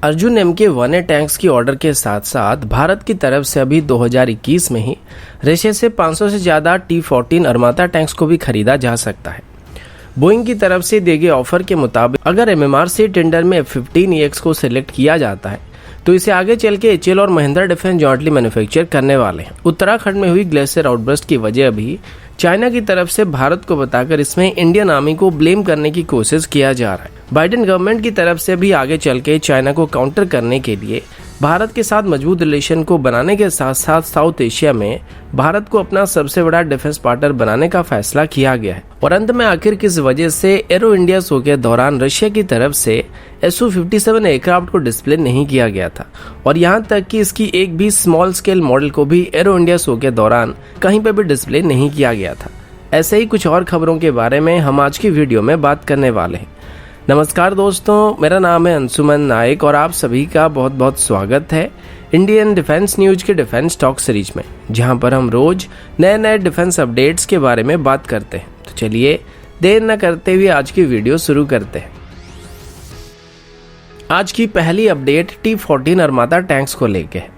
Arjun MK-1A tanks की order के साथ साथ भारत की तरफ से अभी 2021 में ही रशिया से 500 से ज़्यादा T-14 अरमाता टैंक्स को भी खरीदा जा सकता है। बोइंग की तरफ से दिए गए ऑफर के मुताबिक अगर MMRC टेंडर में F-15EX को सिलेक्ट किया जाता है तो इसे आगे चल के HAL और महिंद्रा डिफेंस जॉइंटली मैन्युफैक्चर करने वाले हैं। उत्तराखंड में हुई ग्लेशियर आउटबर्स्ट की वजह भी चाइना की तरफ से भारत को बताकर इसमें इंडियन आर्मी को ब्लेम करने की कोशिश किया जा रहा है। बाइडेन गवर्नमेंट की तरफ से भी आगे चल के चाइना को काउंटर करने के लिए भारत के साथ मजबूत रिलेशन को बनाने के साथ साथ साउथ एशिया में भारत को अपना सबसे बड़ा डिफेंस पार्टनर बनाने का फैसला किया गया है। और अंत में आखिर किस वजह से एरो इंडिया शो के दौरान रशिया की तरफ से Su-57 एयरक्राफ्ट को डिस्प्ले नहीं किया गया था और यहां तक कि इसकी एक भी स्मॉल स्केल मॉडल को भी एरो इंडिया शो के दौरान कहीं पर भी डिस्प्ले नहीं किया गया था। ऐसे ही कुछ और खबरों के बारे में हम आज की वीडियो में बात करने वाले हैं। नमस्कार दोस्तों, मेरा नाम है अंशुमन नायक और आप सभी का बहुत बहुत स्वागत है इंडियन डिफेंस न्यूज के डिफेंस टॉक सीरीज में, जहां पर हम रोज नए नए डिफेंस अपडेट्स के बारे में बात करते हैं। तो चलिए देर न करते हुए आज की वीडियो शुरू करते हैं। आज की पहली अपडेट T-14 अरमाता टैंक्स को लेके है।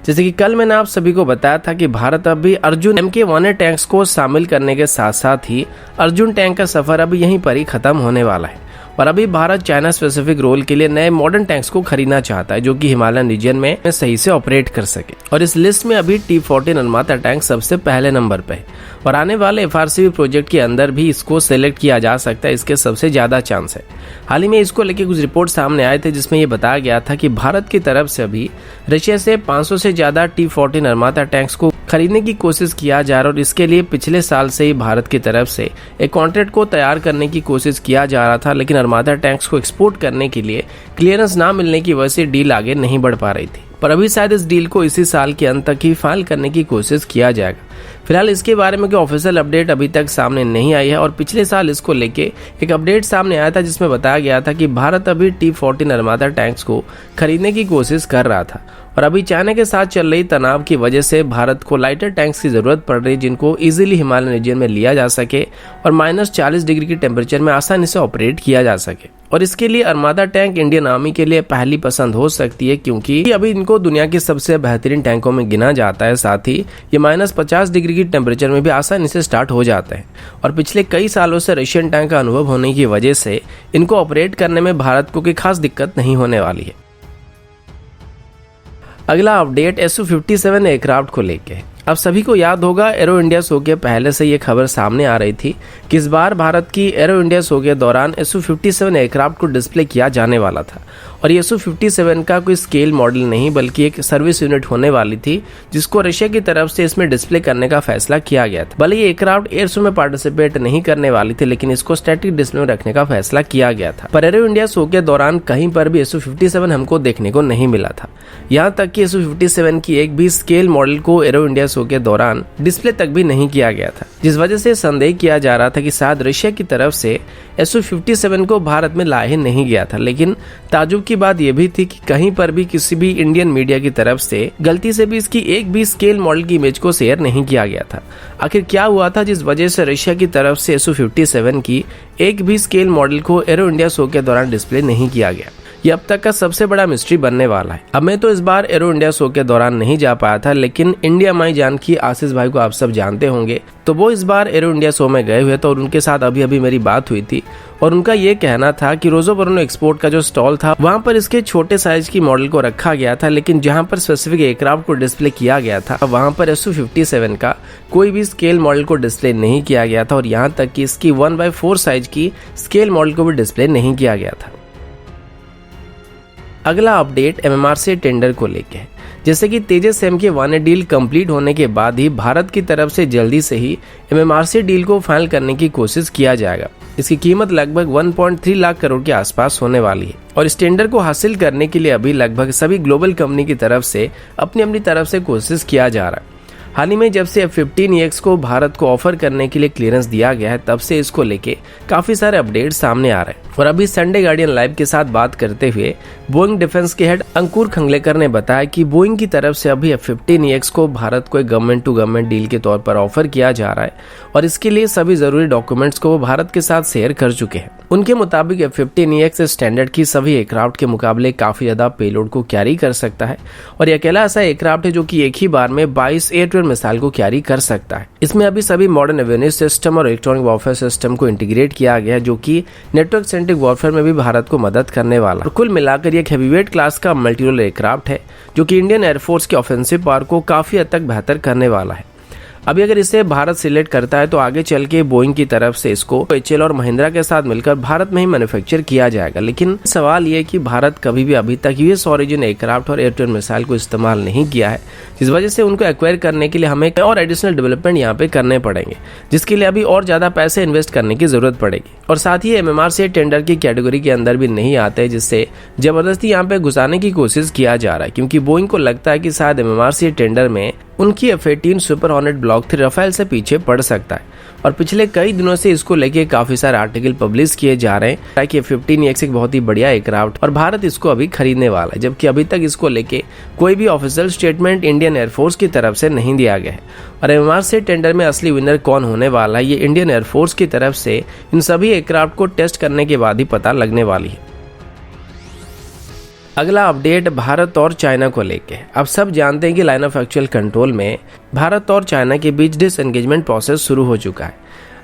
जैसे कि कल मैंने आप सभी को बताया था कि भारत अभी अर्जुन MK-1A टैंक्स को शामिल करने के साथ साथ ही अर्जुन टैंक का सफर अभी यहीं पर ही खत्म होने वाला है और अभी भारत चाइना स्पेसिफिक रोल के लिए नए मॉडर्न टैंक्स को खरीदना चाहता है जो कि हिमालयन रीजन में सही से ऑपरेट कर सके। और इस लिस्ट में अभी T-14 अरमाता टैंक सबसे पहले नंबर पे है और आने वाले FRCV प्रोजेक्ट के अंदर भी इसको सेलेक्ट किया जा सकता है, इसके सबसे ज्यादा चांस है। हाल ही में इसको लेके कुछ रिपोर्ट सामने आए थे जिसमें ये बताया गया था कि भारत की तरफ से अभी रशिया से 500 से ज्यादा T-14 अरमाता टैंक्स को खरीदने की कोशिश किया जा रहा है और इसके लिए पिछले साल से ही भारत की तरफ से एक कॉन्ट्रैक्ट को तैयार करने की कोशिश किया जा रहा था, लेकिन अरमाता टैंक्स को एक्सपोर्ट करने के लिए क्लियरेंस ना मिलने की वजह से डील आगे नहीं बढ़ पा रही थी। पर अभी शायद इस डील को इसी साल के अंत तक ही फाइल करने की कोशिश किया जाएगा। फिलहाल इसके बारे में कोई ऑफिशियल अपडेट अभी तक सामने नहीं आई है और पिछले साल इसको लेके एक अपडेट सामने आया था जिसमें बताया गया था कि भारत अभी T-14 अरमाता टैंक्स को खरीदने की कोशिश कर रहा था और अभी चाइना के साथ चल रही तनाव की वजह से भारत को लाइटर टैंक्स की जरूरत पड़ रही है जिनको इजीली हिमालयन रीजन में लिया जा सके और -40 डिग्री की टेम्परेचर में आसानी से ऑपरेट किया जा सके। और इसके लिए अरमाता टैंक इंडियन आर्मी के लिए पहली पसंद हो सकती है क्योंकि अभी इनको दुनिया के सबसे बेहतरीन टैंकों में गिना जाता है। साथ ही ये -50 डिग्री की टेम्परेचर में भी आसानी से स्टार्ट हो जाते हैं और पिछले कई सालों से रशियन टैंक का अनुभव होने की वजह से इनको ऑपरेट करने में भारत को कोई खास दिक्कत नहीं होने वाली है। अगला अपडेट Su-57 एयरक्राफ्ट को लेके है। अब सभी को याद होगा एरो इंडिया शो के पहले से ये खबर सामने आ रही थी कि इस बार भारत की एरो इंडिया शो के दौरान Su-57 एयरक्राफ्ट को डिस्प्ले किया जाने वाला था और ये Su-57 का कोई स्केल मॉडल नहीं बल्कि एक सर्विस यूनिट होने वाली थी जिसको रशिया की तरफ से इसमें डिस्प्ले करने का फैसला किया गया था। भले ये एयरक्राफ्ट एयर शो में पार्टिसिपेट नहीं करने वाली थी लेकिन इसको स्टैटिक डिस्प्ले में रखने का फैसला किया गया था। पर एरो इंडिया शो के दौरान कहीं पर भी Su-57 हमको देखने को नहीं मिला था। यहाँ तक कि Su-57 की एक भी स्केल मॉडल को एरो इंडिया शो के दौरान डिस्प्ले तक भी नहीं किया गया था, जिस वजह से संदेह किया जा रहा था कि शायद रशिया की तरफ से Su-57 को भारत में लाया ही नहीं गया था। लेकिन ताजुब की बात यह भी थी कि कहीं पर भी किसी भी इंडियन मीडिया की तरफ से गलती से भी इसकी एक भी स्केल मॉडल की इमेज को शेयर नहीं किया गया था। आखिर क्या हुआ था जिस वजह से रशिया की तरफ से Su-57 की एक भी स्केल मॉडल को एरो इंडिया शो के दौरान डिस्प्ले नहीं किया गया? ये अब तक का सबसे बड़ा मिस्ट्री बनने वाला है। अब मैं तो इस बार एरो इंडिया शो के दौरान नहीं जा पाया था, लेकिन इंडिया माई जान की आशीष भाई को आप सब जानते होंगे, तो वो इस बार एरो इंडिया शो में गए हुए थे और उनके साथ अभी मेरी बात हुई थी और उनका ये कहना था कि रोजोबोरोनो एक्सपोर्ट का जो स्टॉल था वहाँ पर इसके छोटे साइज की मॉडल को रखा गया था, लेकिन जहाँ पर स्पेसिफिक एयरक्राफ्ट को डिस्प्ले किया गया था वहाँ पर Su-57 का कोई भी स्केल मॉडल को डिस्प्ले नहीं किया गया था और यहाँ तक कि इसकी 1/4 साइज की स्केल मॉडल को भी डिस्प्ले नहीं किया गया था। अगला अपडेट MMRC टेंडर को लेके है। जैसे कि तेजस MK-1A डील कंप्लीट होने के बाद ही भारत की तरफ से जल्दी से ही MMRC डील को फाइनल करने की कोशिश किया जाएगा। इसकी कीमत लगभग 1.3 लाख करोड़ के आसपास होने वाली है और इस टेंडर को हासिल करने के लिए अभी लगभग सभी ग्लोबल कंपनी की तरफ से अपनी तरफ से कोशिश किया जा रहा है। हाल ही में जब से F-15EX को भारत को ऑफर करने के लिए क्लियरेंस दिया गया है, तब से इसको लेके काफी सारे अपडेट सामने आ रहे हैं। और अभी संडे गार्डियन लाइव के साथ बात करते हुए बोइंग डिफेंस के हेड अंकुर खंगलेकर ने बताया कि बोइंग की तरफ से अभी F-15EX को भारत को एक गवर्नमेंट टू गवर्नमेंट डील के तौर पर ऑफर किया जा रहा है और इसके लिए सभी जरूरी डॉक्यूमेंट्स को वो भारत के साथ शेयर कर चुके हैं। उनके मुताबिक F-15EX स्टैंडर्ड की सभी एयरक्राफ्ट के मुकाबले काफी ज्यादा पेलोड को कैरी कर सकता है और यह अकेला ऐसा एयरक्राफ्ट है जो कि एक ही बार में 22 एयर टू एयर मिसाइल को कैरी कर सकता है। इसमें अभी सभी मॉडर्न एवियोनिक्स सिस्टम और इलेक्ट्रॉनिक वॉरफेयर सिस्टम को इंटीग्रेट किया गया है, जो कि नेटवर्क सेंट्रिक वॉरफेयर में भी भारत को मदद करने वाला है। कुल मिलाकर एक हैवीवेट क्लास का मल्टी रोल एयरक्राफ्ट है जो कि इंडियन एयरफोर्स के ऑफेंसिव पावर को काफी हद तक बेहतर करने वाला है। अभी अगर इसे भारत सिलेक्ट करता है तो आगे चल के बोइंग की तरफ से इसको HAL और महिंद्रा के साथ मिलकर भारत में ही मैन्युफैक्चर किया जाएगा। लेकिन सवाल ये है कि भारत कभी भी अभी तक यूएस ओरिजिन एयरक्राफ्ट और एयर टू एयर मिसाइल को इस्तेमाल नहीं किया है, जिस वजह से उनको एक्वायर करने के लिए हमें और एडिशनल डेवलपमेंट यहाँ पे करने पड़ेंगे, जिसके लिए अभी और ज्यादा पैसे इन्वेस्ट करने की जरूरत पड़ेगी। और साथ ही MMRCA टेंडर की कैटेगरी के अंदर भी नहीं आते, जिससे जबरदस्ती यहाँ पे घुसाने की कोशिश किया जा रहा है, क्योंकि बोइंग को लगता है कि शायद MMRCA टेंडर में उनकी F-18 super hornet block 3 Rafale से पीछे पड़ सकता है। और पिछले कई दिनों से इसको लेके काफी सारे आर्टिकल पब्लिश किए जा रहे हैं कि F-15EX एक बहुत ही बढ़िया एयरक्राफ्ट और भारत इसको अभी खरीदने वाला है, जबकि अभी तक इसको लेके कोई भी ऑफिशियल स्टेटमेंट इंडियन एयरफोर्स की तरफ से नहीं दिया गया है। और MMRCA टेंडर में असली विनर कौन होने वाला है, ये इंडियन एयरफोर्स की तरफ से इन सभी एयरक्राफ्ट को टेस्ट करने के बाद ही पता लगने वाली है। अगला अपडेट भारत और चाइना को लेके। अब सब जानते हैं कि लाइन ऑफ एक्चुअल कंट्रोल में भारत और चाइना के बीच डिसएंगेजमेंट प्रोसेस शुरू हो चुका है।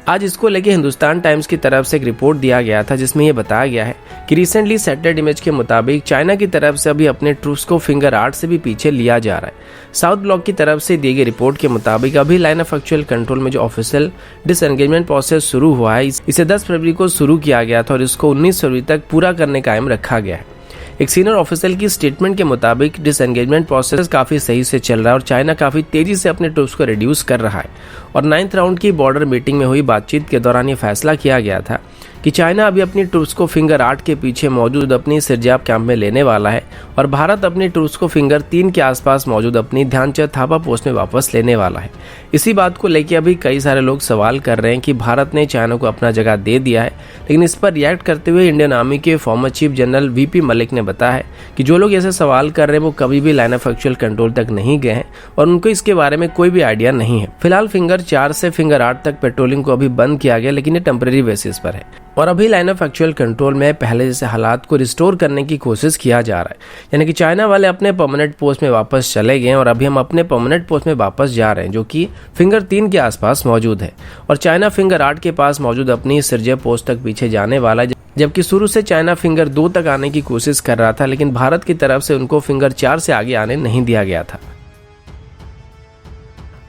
आज इसको लेके हिंदुस्तान टाइम्स की तरफ से एक रिपोर्ट दिया गया था, जिसमें यह बताया गया है कि रिसेंटली सैटेलाइट इमेज के मुताबिक चाइना की तरफ से अभी अपने ट्रूप्स को फिंगर 8 से भी पीछे लिया जा रहा है। साउथ ब्लॉक की तरफ से दी गई रिपोर्ट के मुताबिक अभी लाइन ऑफ एक्चुअल कंट्रोल में जो ऑफिशियल डिसएंगेजमेंट प्रोसेस शुरू हुआ है, इसे 10 फरवरी को शुरू किया गया था और इसको 19 फरवरी तक पूरा करने का एम रखा गया है। एक सीनियर ऑफिसर की स्टेटमेंट के मुताबिक डिसएंगेजमेंट प्रोसेस काफी सही से चल रहा है और चाइना काफी तेजी से अपने ट्रूप्स को रिड्यूस कर रहा है। और 9th राउंड की बॉर्डर मीटिंग में हुई बातचीत के दौरान ये फैसला किया गया था कि चाइना अभी अपनी ट्रूप्स को फिंगर 8 के पीछे मौजूद अपनी सिरजाप कैंप में लेने वाला है और भारत अपनी ट्रूप्स को फिंगर 3 के आसपास मौजूद अपनी ध्यानचंद थापा पोस्ट में वापस लेने वाला है। इसी बात को लेकर अभी कई सारे लोग सवाल कर रहे हैं कि भारत ने चाइना को अपना जगह दे दिया है, लेकिन इस पर रिएक्ट करते हुए इंडियन आर्मी के former chief general VP Malik ने बताया है कि जो लोग ऐसे सवाल कर रहे हैं वो कभी भी लाइन ऑफ एक्चुअल कंट्रोल तक नहीं गए हैं और उनको इसके बारे में कोई भी आइडिया नहीं है। फिलहाल फिंगर 4 से फिंगर 8 तक पेट्रोलिंग को अभी बंद किया गया, लेकिन ये टेम्परेरी बेसिस पर है और अभी लाइन ऑफ एक्चुअल कंट्रोल में पहले जैसे हालात को रिस्टोर करने की कोशिश किया जा रहा है। यानी कि चाइना वाले अपने परमानेंट पोस्ट में वापस चले गए और अभी हम अपने परमानेंट पोस्ट में वापस जा रहे हैं, जो कि फिंगर 3 के आसपास मौजूद है और चाइना फिंगर 8 के पास मौजूद अपनी सिरजेप पोस्ट तक पीछे जाने वाला है। जबकि शुरू से चाइना फिंगर 2 तक आने की कोशिश कर रहा था, लेकिन भारत की तरफ से उनको फिंगर 4 से आगे आने नहीं दिया गया था।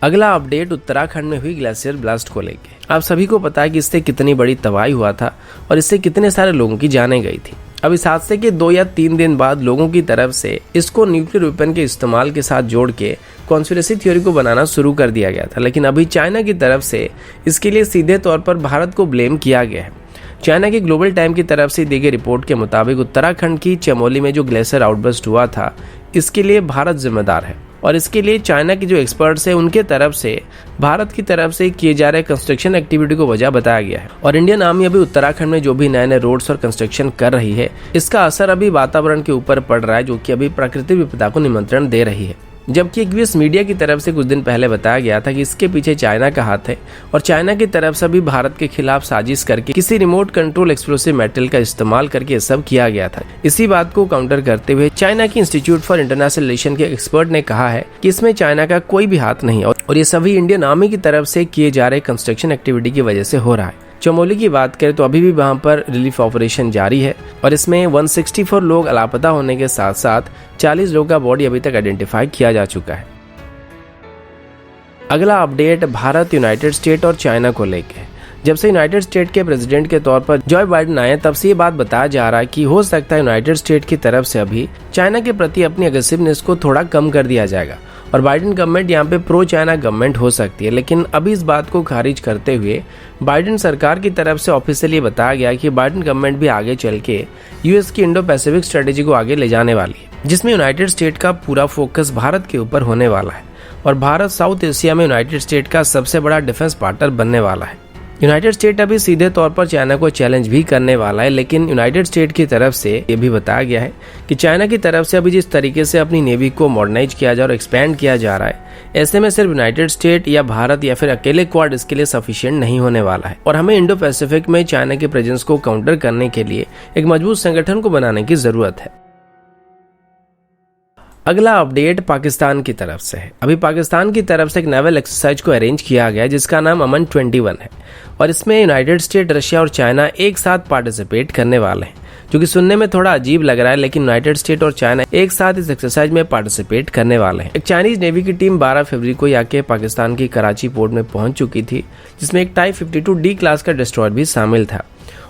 अगला अपडेट उत्तराखंड में हुई ग्लेशियर ब्लास्ट को लेके। आप सभी को पता है कि इससे कितनी बड़ी तबाही हुआ था और इससे कितने सारे लोगों की जानें गई थी। अब इस हादसे के 2 या 3 दिन बाद लोगों की तरफ से इसको न्यूक्लियर वेपन के इस्तेमाल के साथ जोड़ के कॉन्स्पिरेसी थ्योरी को बनाना शुरू कर दिया गया था, लेकिन अभी चाइना की तरफ से इसके लिए सीधे तौर पर भारत को ब्लेम किया गया है। चाइना की ग्लोबल टाइम की तरफ से दी गई रिपोर्ट के मुताबिक उत्तराखंड की चमोली में जो ग्लेशियर आउटबर्स्ट हुआ था, इसके लिए भारत जिम्मेदार है और इसके लिए चाइना के जो एक्सपर्ट्स हैं उनके तरफ से भारत की तरफ से किए जा रहे कंस्ट्रक्शन एक्टिविटी को वजह बताया गया है। और इंडियन आर्मी अभी उत्तराखंड में जो भी नए नए रोड्स और कंस्ट्रक्शन कर रही है, इसका असर अभी वातावरण के ऊपर पड़ रहा है, जो कि अभी प्राकृतिक विपदा को निमंत्रण दे रही है। जबकि एक यूएस मीडिया की तरफ से कुछ दिन पहले बताया गया था कि इसके पीछे चाइना का हाथ है और चाइना की तरफ से भी भारत के खिलाफ साजिश करके किसी रिमोट कंट्रोल एक्सप्लोसिव मेटल का इस्तेमाल करके ये सब किया गया था। इसी बात को काउंटर करते हुए चाइना की इंस्टीट्यूट फॉर इंटरनेशनल रिलेशन के एक्सपर्ट ने कहा है कि इसमें चाइना का कोई भी हाथ नहीं और ये सभी इंडियन आर्मी की तरफ से किए जा रहे कंस्ट्रक्शन एक्टिविटी की वजह से हो रहा है। चमोली की बात करें तो अभी भी वहां पर रिलीफ ऑपरेशन जारी है और इसमें 164 लोग लापता होने के साथ साथ 40 लोगों का बॉडी अभी तक आइडेंटिफाई किया जा चुका है। अगला अपडेट भारत, यूनाइटेड स्टेट और चाइना को लेकर। जब से यूनाइटेड स्टेट के प्रेसिडेंट के तौर पर जो बाइडेन आए, तब से ये बात बताया जा रहा है कि हो सकता है यूनाइटेड स्टेट की तरफ से अभी चाइना के प्रति अपनी अग्रेसिवनेस को थोड़ा कम कर दिया जाएगा और बाइडेन गवर्नमेंट यहाँ पे प्रो चाइना गवर्नमेंट हो सकती है। लेकिन अभी इस बात को खारिज करते हुए बाइडेन सरकार की तरफ से ऑफिशियली बताया गया कि बाइडेन गवर्नमेंट भी आगे चल के यूएस की इंडो पैसिफिक स्ट्रेटेजी को आगे ले जाने वाली है, जिसमें यूनाइटेड स्टेट का पूरा फोकस भारत के ऊपर होने वाला है। और भारत साउथ एशिया में यूनाइटेड स्टेट का सबसे बड़ा डिफेंस पार्टनर बनने वाला है। यूनाइटेड स्टेट अभी सीधे तौर पर चाइना को चैलेंज भी करने वाला है, लेकिन यूनाइटेड स्टेट की तरफ से ये भी बताया गया है कि चाइना की तरफ से अभी जिस तरीके से अपनी नेवी को मॉडर्नाइज किया जा रहा है और एक्सपैंड किया जा रहा है, ऐसे में सिर्फ यूनाइटेड स्टेट या भारत या फिर अकेले क्वाड इसके लिए सफिशिएंट नहीं होने वाला है और हमें इंडो पैसिफिक में चाइना के प्रेजेंस को काउंटर करने के लिए एक मजबूत संगठन को बनाने की जरूरत है। अगला अपडेट पाकिस्तान की तरफ से है। अभी पाकिस्तान की तरफ से एक नेवल एक्सरसाइज को अरेंज किया गया है जिसका नाम अमन 21 है और इसमें यूनाइटेड स्टेट, रशिया और चाइना एक साथ पार्टिसिपेट करने वाले हैं, जो कि सुनने में थोड़ा अजीब लग रहा है, लेकिन यूनाइटेड स्टेट और चाइना एक साथ इस एक्सरसाइज में पार्टिसिपेट करने वाले हैं। एक चाइनीज नेवी की टीम 12 फरवरी को आके पाकिस्तान की कराची पोर्ट में पहुंच चुकी थी, जिसमें एक टाइप 52D क्लास का डिस्ट्रॉयर भी शामिल था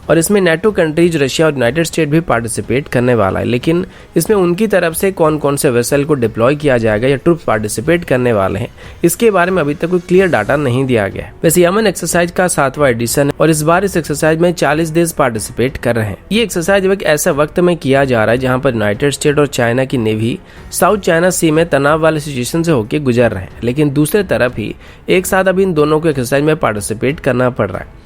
और इसमें नेटो कंट्रीज, रशिया और यूनाइटेड स्टेट भी पार्टिसिपेट करने वाला है। लेकिन इसमें उनकी तरफ से कौन कौन से वेसल को डिप्लॉय किया जाएगा या ट्रूप्स पार्टिसिपेट करने वाले हैं, इसके बारे में अभी तक कोई क्लियर डाटा नहीं दिया गया है। वैसे अमन एक्सरसाइज का 7वां एडिशन है और इस बार इस एक्सरसाइज में 40 देश पार्टिसिपेट कर रहे हैं। ये एक्सरसाइज एक ऐसा वक्त में किया जा रहा है जहाँ पर यूनाइटेड स्टेट और चाइना की नेवी साउथ चाइना सी में तनाव वाले सिचुएशन से होकर गुजर रहे हैं, लेकिन दूसरे तरफ ही एक साथ अभी इन दोनों को एक्सरसाइज में पार्टिसिपेट करना पड़ रहा है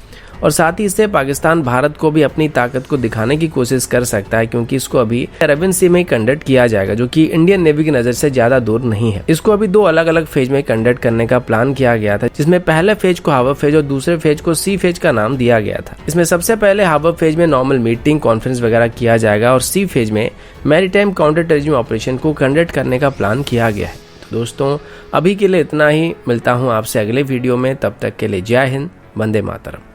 और साथ ही इससे पाकिस्तान भारत को भी अपनी ताकत को दिखाने की कोशिश कर सकता है, क्योंकि इसको अभी अरेबियन सी में ही कंडक्ट किया जाएगा, जो कि इंडियन नेवी की नजर से ज्यादा दूर नहीं है। इसको अभी 2 अलग अलग फेज में कंडक्ट करने का प्लान किया गया था, जिसमें पहले फेज को हार्बर फेज और दूसरे फेज को सी फेज का नाम दिया गया था। इसमें सबसे पहले हार्बर फेज में नॉर्मल मीटिंग, कॉन्फ्रेंस वगैरह किया जाएगा और सी फेज में मैरीटाइम काउंटर टेररिज्म ऑपरेशन को कंडक्ट करने का प्लान किया गया है। तो दोस्तों, अभी के लिए इतना ही। मिलता हूँ आपसे अगले वीडियो में, तब तक के लिए जय हिंद, वंदे मातरम।